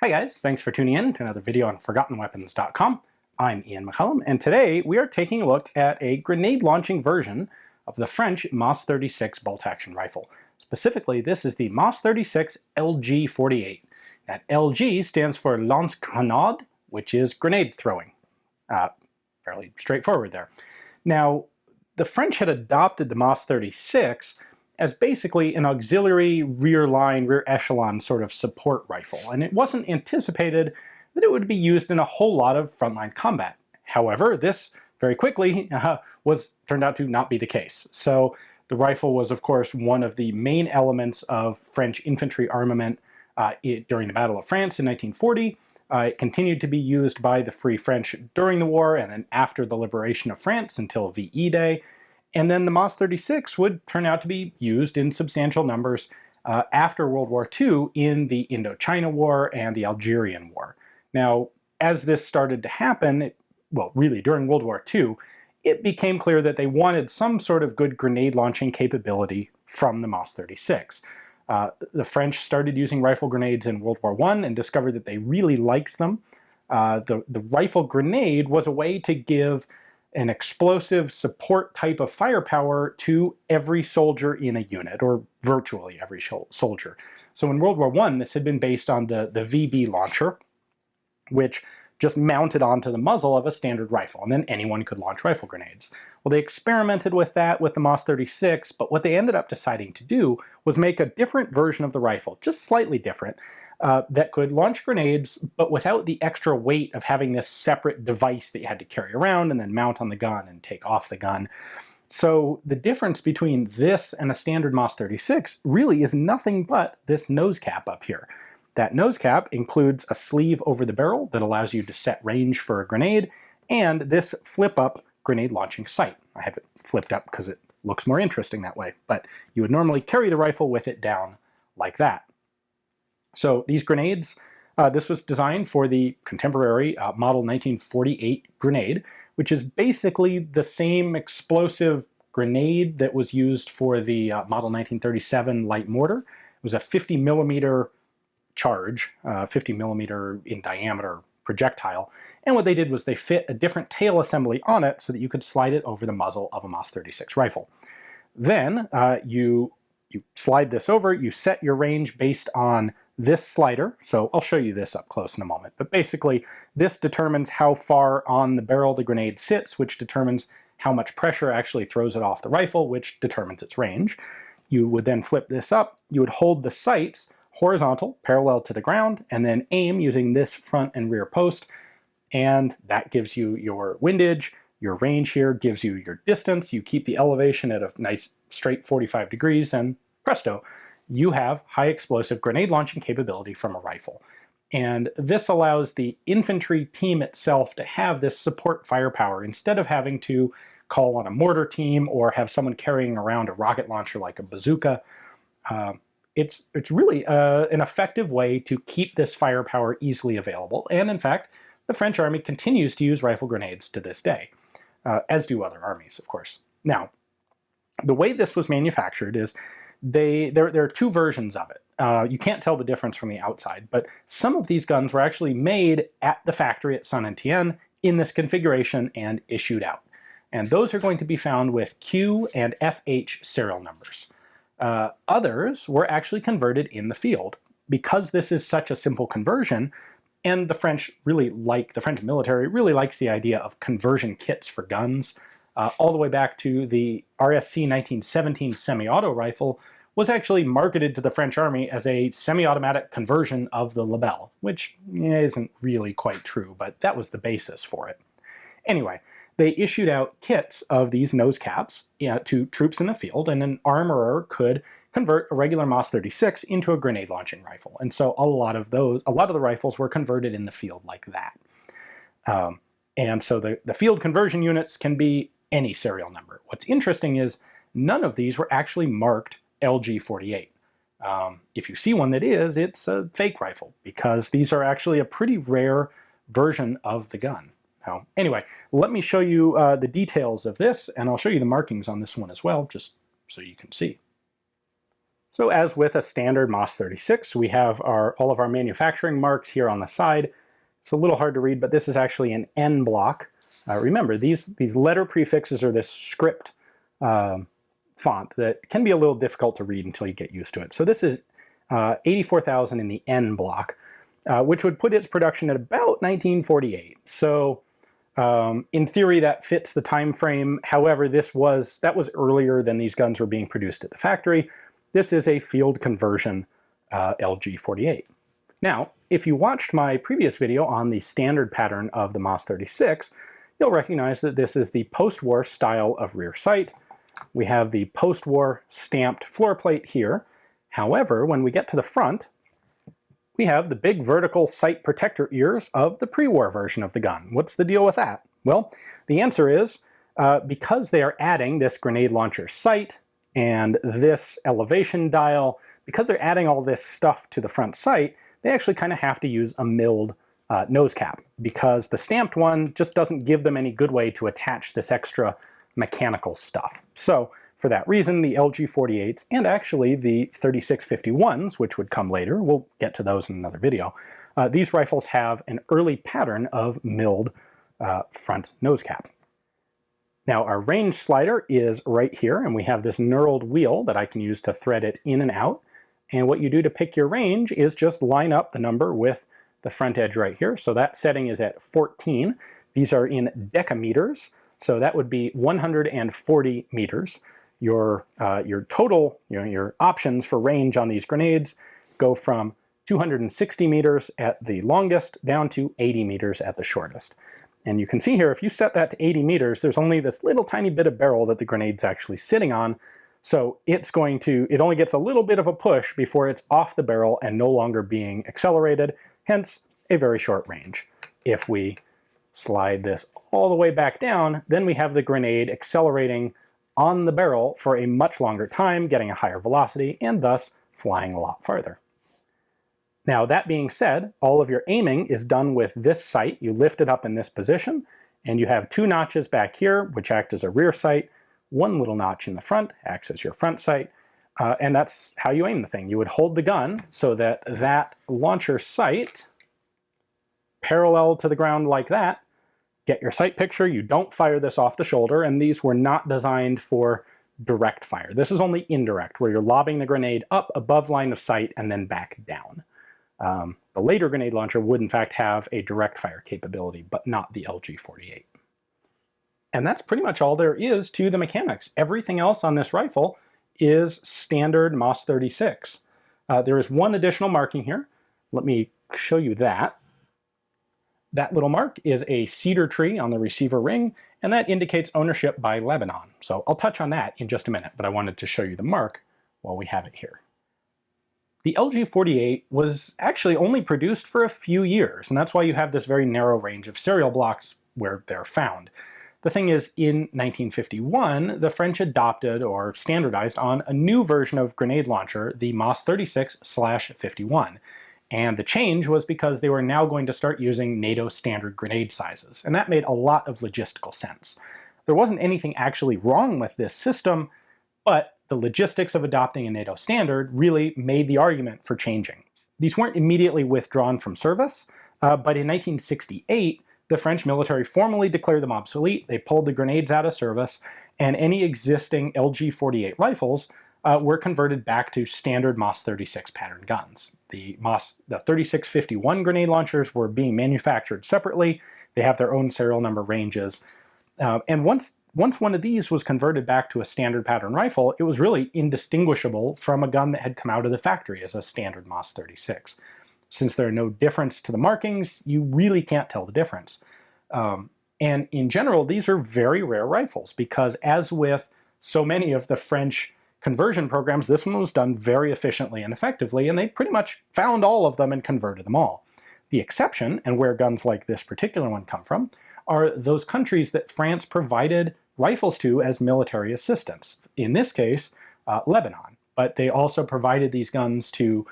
Hi guys, thanks for tuning in to another video on ForgottenWeapons.com. I'm Ian McCullum, and today we are taking a look at a grenade-launching version of the French MAS-36 bolt-action rifle. Specifically, this is the MAS-36 LG48. That LG stands for lance-grenade, which is grenade throwing. Fairly straightforward there. Now, the French had adopted the MAS-36 as basically an auxiliary rear line, rear echelon sort of support rifle, and it wasn't anticipated that it would be used in a whole lot of frontline combat. However, this very quickly turned out to not be the case. So the rifle was, of course, one of the main elements of French infantry armament during the Battle of France in 1940. It continued to be used by the Free French during the war and then after the liberation of France until VE Day. And then the MAS-36 would turn out to be used in substantial numbers after World War II in the Indochina War and the Algerian War. Now, as this started to happen, really during World War II, it became clear that they wanted some sort of good grenade launching capability from the MAS-36. The French started using rifle grenades in World War I and discovered that they really liked them. The rifle grenade was a way to give an explosive support type of firepower to every soldier in a unit, or virtually every soldier. So in World War I, this had been based on the VB launcher, which just mounted onto the muzzle of a standard rifle, and then anyone could launch rifle grenades. Well, they experimented with that with the MAS-36, but what they ended up deciding to do was make a different version of the rifle, just slightly different, that could launch grenades, but without the extra weight of having this separate device that you had to carry around and then mount on the gun and take off the gun. So the difference between this and a standard MAS-36 really is nothing but this nose cap up here. That nose cap includes a sleeve over the barrel that allows you to set range for a grenade, and this flip-up grenade launching sight. I have it flipped up because it looks more interesting that way, but you would normally carry the rifle with it down like that. So these grenades, this was designed for the contemporary model 1948 grenade, which is basically the same explosive grenade that was used for the model 1937 light mortar. It was a 50 millimeter charge, 50 millimeter in diameter projectile, and what they did was they fit a different tail assembly on it so that you could slide it over the muzzle of a MAS-36 rifle. Then you slide this over, you set your range based on this slider, so I'll show you this up close in a moment, but basically this determines how far on the barrel the grenade sits, which determines how much pressure actually throws it off the rifle, which determines its range. You would then flip this up, you would hold the sights horizontal, parallel to the ground, and then aim using this front and rear post, and that gives you your windage. Your range here gives you your distance. You keep the elevation at a nice straight 45 degrees, and presto, you have high explosive grenade launching capability from a rifle. And this allows the infantry team itself to have this support firepower instead of having to call on a mortar team or have someone carrying around a rocket launcher like a bazooka. It's really an effective way to keep this firepower easily available. And in fact, the French army continues to use rifle grenades to this day, as do other armies, of course. Now, the way this was manufactured is there are two versions of it. You can't tell the difference from the outside, but some of these guns were actually made at the factory at St Etienne in this configuration and issued out. And those are going to be found with Q and FH serial numbers. Others were actually converted in the field. Because this is such a simple conversion, and the French military really likes the idea of conversion kits for guns, all the way back to the RSC 1917 semi-auto rifle was actually marketed to the French army as a semi-automatic conversion of the Lebel, which isn't really quite true, but that was the basis for it. Anyway, they issued out kits of these nose caps to troops in the field, and an armorer could convert a regular MAS-36 into a grenade launching rifle. And so a lot of the rifles were converted in the field like that. And so the field conversion units can be any serial number. What's interesting is none of these were actually marked LG48. If you see one that is, it's a fake rifle, because these are actually a pretty rare version of the gun. Now, anyway, let me show you the details of this, and I'll show you the markings on this one as well, just so you can see. So as with a standard MAS-36, we have all of our manufacturing marks here on the side. It's a little hard to read, but this is actually an N block. Remember, these letter prefixes are this script font that can be a little difficult to read until you get used to it. So this is 84,000 in the N block, which would put its production at about 1948. So in theory, that fits the time frame. However, that was earlier than these guns were being produced at the factory. This is a field conversion LG48. Now, if you watched my previous video on the standard pattern of the MAS-36, you'll recognize that this is the post-war style of rear sight. We have the post-war stamped floor plate here. However, when we get to the front, we have the big vertical sight protector ears of the pre-war version of the gun. What's the deal with that? Well, the answer is because they are adding this grenade launcher sight and this elevation dial, because they're adding all this stuff to the front sight, they actually kind of have to use a milled nose cap, because the stamped one just doesn't give them any good way to attach this extra mechanical stuff. So for that reason, the LG48s and actually the 3651s, which would come later, we'll get to those in another video, these rifles have an early pattern of milled front nose cap. Now our range slider is right here, and we have this knurled wheel that I can use to thread it in and out. And what you do to pick your range is just line up the number with the front edge right here. So that setting is at 14. These are in decameters, so that would be 140 meters. Your total, your options for range on these grenades go from 260 meters at the longest down to 80 meters at the shortest. And you can see here, if you set that to 80 meters, there's only this little tiny bit of barrel that the grenade's actually sitting on. So it only gets a little bit of a push before it's off the barrel and no longer being accelerated, hence a very short range. If we slide this all the way back down, then we have the grenade accelerating on the barrel for a much longer time, getting a higher velocity, and thus flying a lot farther. Now, that being said, all of your aiming is done with this sight. You lift it up in this position, and you have two notches back here, which act as a rear sight. One little notch in the front acts as your front sight, and that's how you aim the thing. You would hold the gun so that that launcher sight, parallel to the ground like that, get your sight picture. You don't fire this off the shoulder, and these were not designed for direct fire. This is only indirect, where you're lobbing the grenade up above line of sight and then back down. The later grenade launcher would in fact have a direct fire capability, but not the LG48. And that's pretty much all there is to the mechanics. Everything else on this rifle is standard MAS-36. There is one additional marking here. Let me show you that. That little mark is a cedar tree on the receiver ring, and that indicates ownership by Lebanon. So I'll touch on that in just a minute, but I wanted to show you the mark while we have it here. The LG48 was actually only produced for a few years, and that's why you have this very narrow range of serial blocks where they're found. The thing is, in 1951, the French adopted or standardized on a new version of grenade launcher, the MAS-36/51. And the change was because they were now going to start using NATO standard grenade sizes, and that made a lot of logistical sense. There wasn't anything actually wrong with this system, but the logistics of adopting a NATO standard really made the argument for changing. These weren't immediately withdrawn from service, but in 1968, the French military formally declared them obsolete. They pulled the grenades out of service, and any existing LG48 rifles were converted back to standard MAS-36 pattern guns. The 3651 grenade launchers were being manufactured separately. They have their own serial number ranges. And once one of these was converted back to a standard pattern rifle, it was really indistinguishable from a gun that had come out of the factory as a standard MAS-36. Since there are no difference to the markings, you really can't tell the difference. And in general, these are very rare rifles because, as with so many of the French conversion programs, this one was done very efficiently and effectively, and they pretty much found all of them and converted them all. The exception, and where guns like this particular one come from, are those countries that France provided rifles to as military assistance. In this case, Lebanon. But they also provided these guns to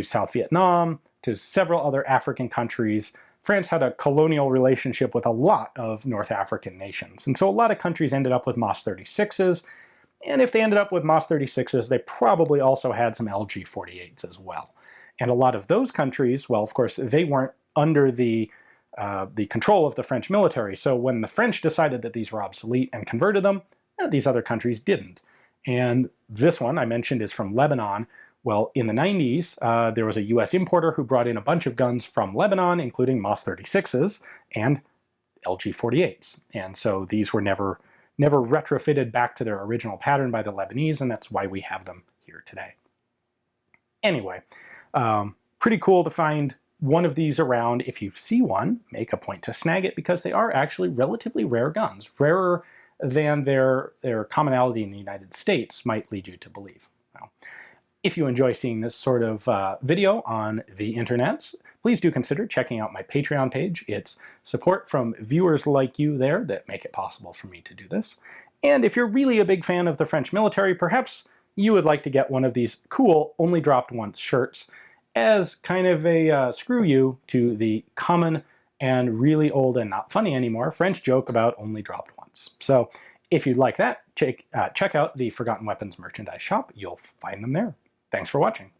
South Vietnam, to several other African countries. France had a colonial relationship with a lot of North African nations. And so a lot of countries ended up with MAS-36s. And if they ended up with MAS-36s, they probably also had some LG48s as well. And a lot of those countries, well, of course, they weren't under the control of the French military. So when the French decided that these were obsolete and converted them, these other countries didn't. And this one I mentioned is from Lebanon. Well, in the 90s, there was a US importer who brought in a bunch of guns from Lebanon, including MAS-36s and LG48s. And so these were never retrofitted back to their original pattern by the Lebanese, and that's why we have them here today. Anyway, pretty cool to find one of these around. If you see one, make a point to snag it, because they are actually relatively rare guns, rarer than their commonality in the United States might lead you to believe. Now, if you enjoy seeing this sort of video on the internets, please do consider checking out my Patreon page. It's support from viewers like you there that make it possible for me to do this. And if you're really a big fan of the French military, perhaps you would like to get one of these cool Only Dropped Once shirts as kind of a screw you to the common and really old and not funny anymore French joke about only dropped once. So if you'd like that, check out the Forgotten Weapons merchandise shop. You'll find them there. Thanks for watching.